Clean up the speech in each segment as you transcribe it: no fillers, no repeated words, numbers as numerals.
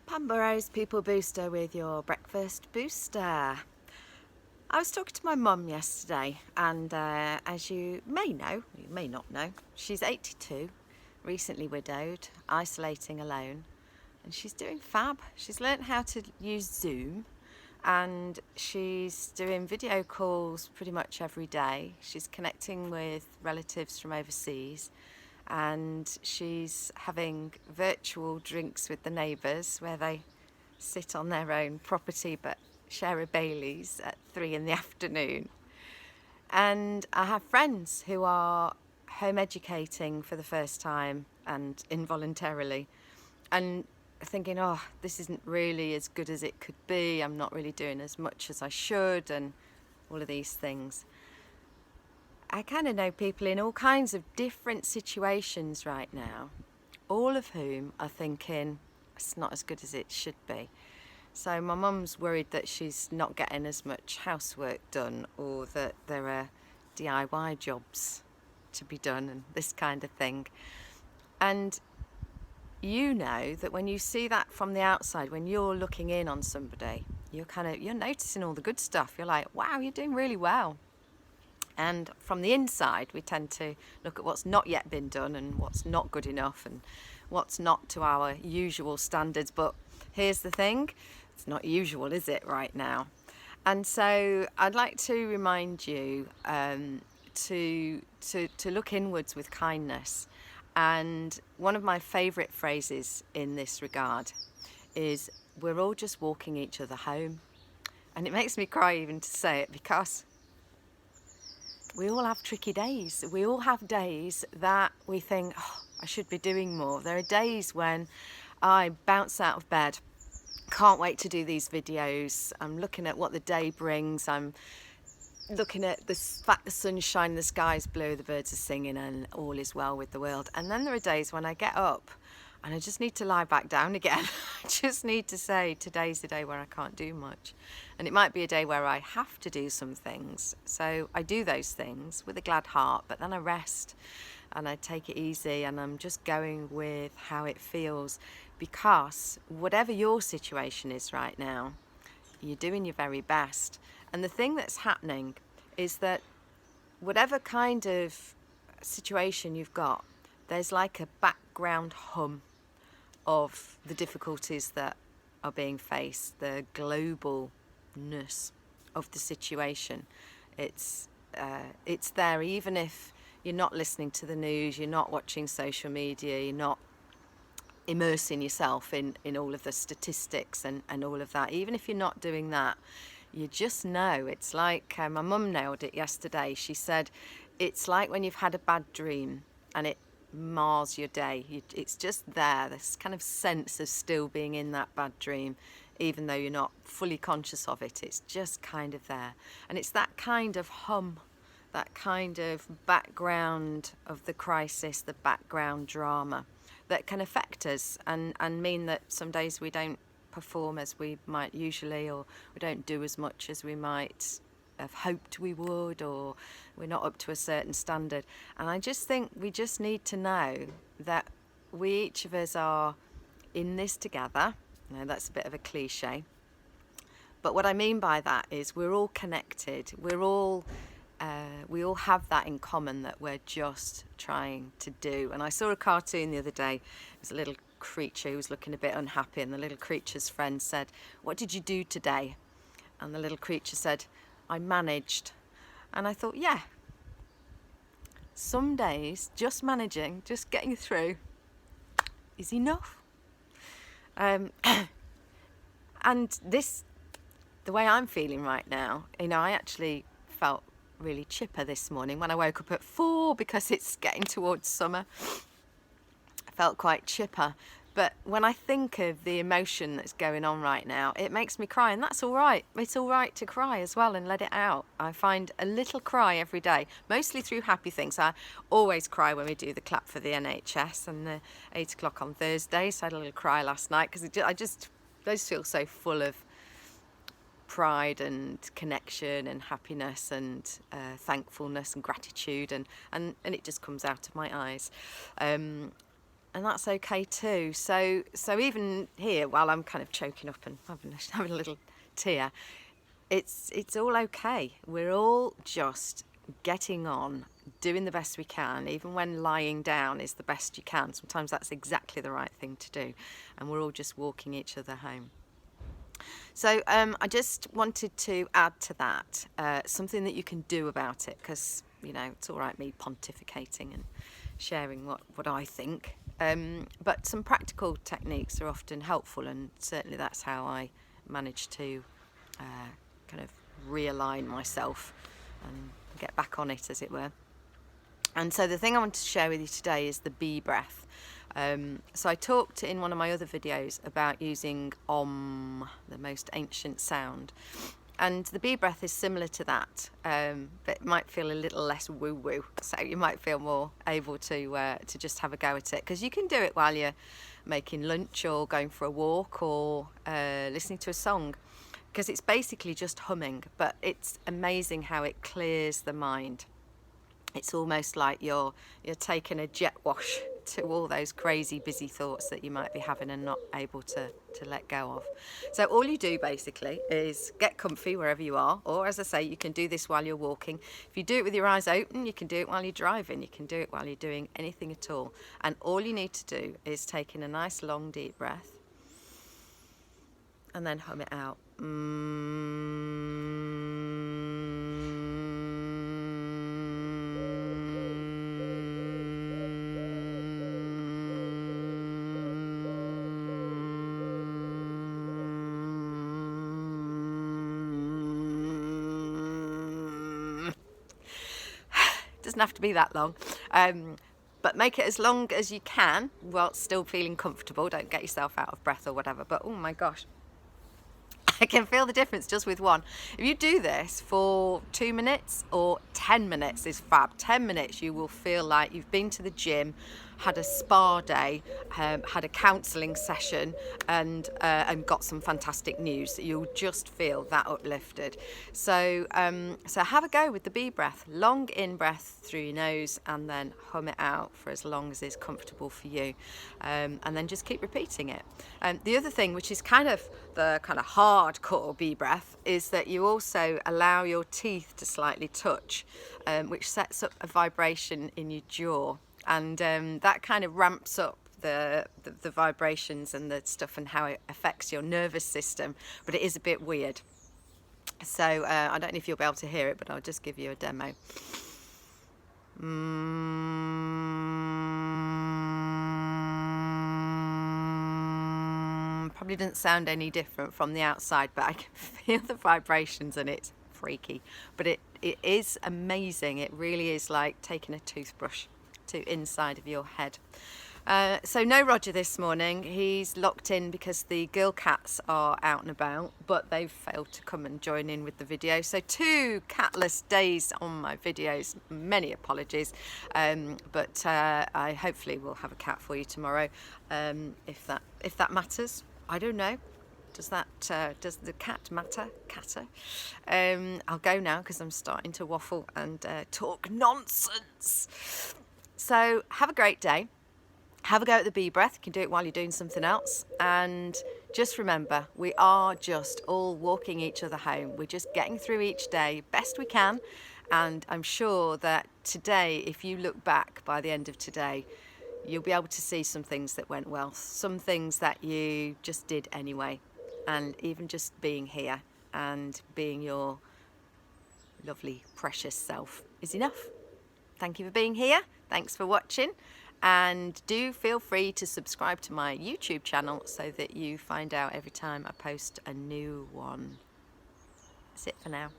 Pam Burrows, People Booster with your breakfast booster. I was talking to my mum yesterday, and as you may know, you may not know, she's 82, recently widowed, isolating alone, and she's doing fab. She's learnt how to use Zoom, and she's doing video calls pretty much every day. She's connecting with relatives from overseas, and she's having virtual drinks with the neighbours where they sit on their own property but share a Bailey's at 3 in the afternoon. And I have friends who are home educating for the first time and involuntarily, and thinking, oh, this isn't really as good as it could be, I'm not really doing as much as I should, and all of these things. I kind of know people in all kinds of different situations right now, all of whom are thinking it's not as good as it should be. So my mum's worried that she's not getting as much housework done, or that there are DIY jobs to be done and this kind of thing. And you know that when you see that from the outside, when you're looking in on somebody, you're noticing all the good stuff. You're like, wow, you're doing really well. And from the inside, we tend to look at what's not yet been done and what's not good enough and what's not to our usual standards. But here's the thing, it's not usual, is it, right now? And so I'd like to remind you to look inwards with kindness. And one of my favourite phrases in this regard is, we're all just walking each other home. And it makes me cry even to say it, because we all have tricky days. We all have days that we think, oh, I should be doing more. There are days when I bounce out of bed, can't wait to do these videos. I'm looking at what the day brings. I'm looking at the fact the sun's shining, the sky's blue, the birds are singing, and all is well with the world. And then there are days when I get up and I just need to lie back down again. I just need to say, today's the day where I can't do much. And it might be a day where I have to do some things. So I do those things with a glad heart, but then I rest and I take it easy, and I'm just going with how it feels. Because whatever your situation is right now, you're doing your very best. And the thing that's happening is that whatever kind of situation you've got, there's like a background hum of the difficulties that are being faced, the globalness of the situation. It's there, even if you're not listening to the news, you're not watching social media, you're not immersing yourself in all of the statistics and all of that. Even if you're not doing that, you just know. It's like, my mum nailed it yesterday. She said, it's like when you've had a bad dream and it mars your day. It's just there, this kind of sense of still being in that bad dream, even though you're not fully conscious of it. It's just kind of there. And it's that kind of hum, that kind of background of the crisis, the background drama, that can affect us and mean that some days we don't perform as we might usually, or we don't do as much as we might have hoped we would, or we're not up to a certain standard. And I just think we just need to know that we, each of us, are in this together. Now, that's a bit of a cliche, but what I mean by that is we're all connected. We all have that in common, that we're just trying to do. And I saw a cartoon the other day. It was a little creature who was looking a bit unhappy, and the little creature's friend said, "What did you do today?" And the little creature said, "I managed." And I thought, yeah, some days just managing, just getting through is enough. And this, the way I'm feeling right now, I actually felt really chipper this morning when I woke up at 4, because it's getting towards summer. I felt quite chipper. But when I think of the emotion that's going on right now, it makes me cry, and that's all right. It's all right to cry as well and let it out. I find a little cry every day, mostly through happy things. I always cry when we do the clap for the NHS and the 8 o'clock on Thursdays. I had a little cry last night because I just feel so full of pride and connection and happiness and thankfulness and gratitude, and it just comes out of my eyes. and that's okay too. So even here, while I'm kind of choking up and having a little tear, it's all okay. We're all just getting on, doing the best we can, even when lying down is the best you can. Sometimes that's exactly the right thing to do, and we're all just walking each other home. So I just wanted to add to that something that you can do about it, because it's all right me pontificating and sharing what I think, but some practical techniques are often helpful, and certainly that's how I manage to kind of realign myself and get back on it, as it were. And so the thing I wanted to share with you today is the bee breath. So I talked in one of my other videos about using Om, the most ancient sound. And the bee breath is similar to that, but it might feel a little less woo-woo. So you might feel more able to just have a go at it. Because you can do it while you're making lunch or going for a walk or listening to a song. Because it's basically just humming, but it's amazing how it clears the mind. It's almost like you're taking a jet wash to all those crazy busy thoughts that you might be having and not able to let go of. So all you do basically is get comfy wherever you are, or as I say, you can do this while you're walking. If you do it with your eyes open, you can do it while you're driving, you can do it while you're doing anything at all. And all you need to do is take in a nice long deep breath and then hum it out. Doesn't have to be that long, but make it as long as you can while still feeling comfortable. Don't get yourself out of breath or whatever. But oh my gosh, I can feel the difference just with one. If you do this for 2 minutes or 10 minutes is fab. 10 minutes you will feel like you've been to the gym, had a spa day, had a counselling session, and got some fantastic news. You'll just feel that uplifted. So have a go with the bee breath. Long in breath through your nose and then hum it out for as long as is comfortable for you, and then just keep repeating it. The other thing, which is kind of the kind of hardcore bee breath, is that you also allow your teeth to slightly touch, which sets up a vibration in your jaw. And that kind of ramps up the vibrations and the stuff and how it affects your nervous system, but it is a bit weird. So I don't know if you'll be able to hear it, but I'll just give you a demo. Probably doesn't sound any different from the outside, but I can feel the vibrations and it's freaky. But it is amazing. It really is like taking a toothbrush to inside of your head. So no Roger this morning. He's locked in because the girl cats are out and about, but they've failed to come and join in with the video. So 2 catless days on my videos. Many apologies, but I hopefully will have a cat for you tomorrow, if that matters. I don't know. Does the cat matter? Catter. I'll go now because I'm starting to waffle and talk nonsense. So have a great day. Have a go at the bee breath. You can do it while you're doing something else. And just remember, we are just all walking each other home. We're just getting through each day best we can. And I'm sure that today, if you look back by the end of today, you'll be able to see some things that went well, some things that you just did anyway. And even just being here and being your lovely, precious self is enough. Thank you for being here. Thanks for watching. And do feel free to subscribe to my YouTube channel so that you find out every time I post a new one. That's it for now.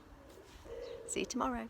See you tomorrow.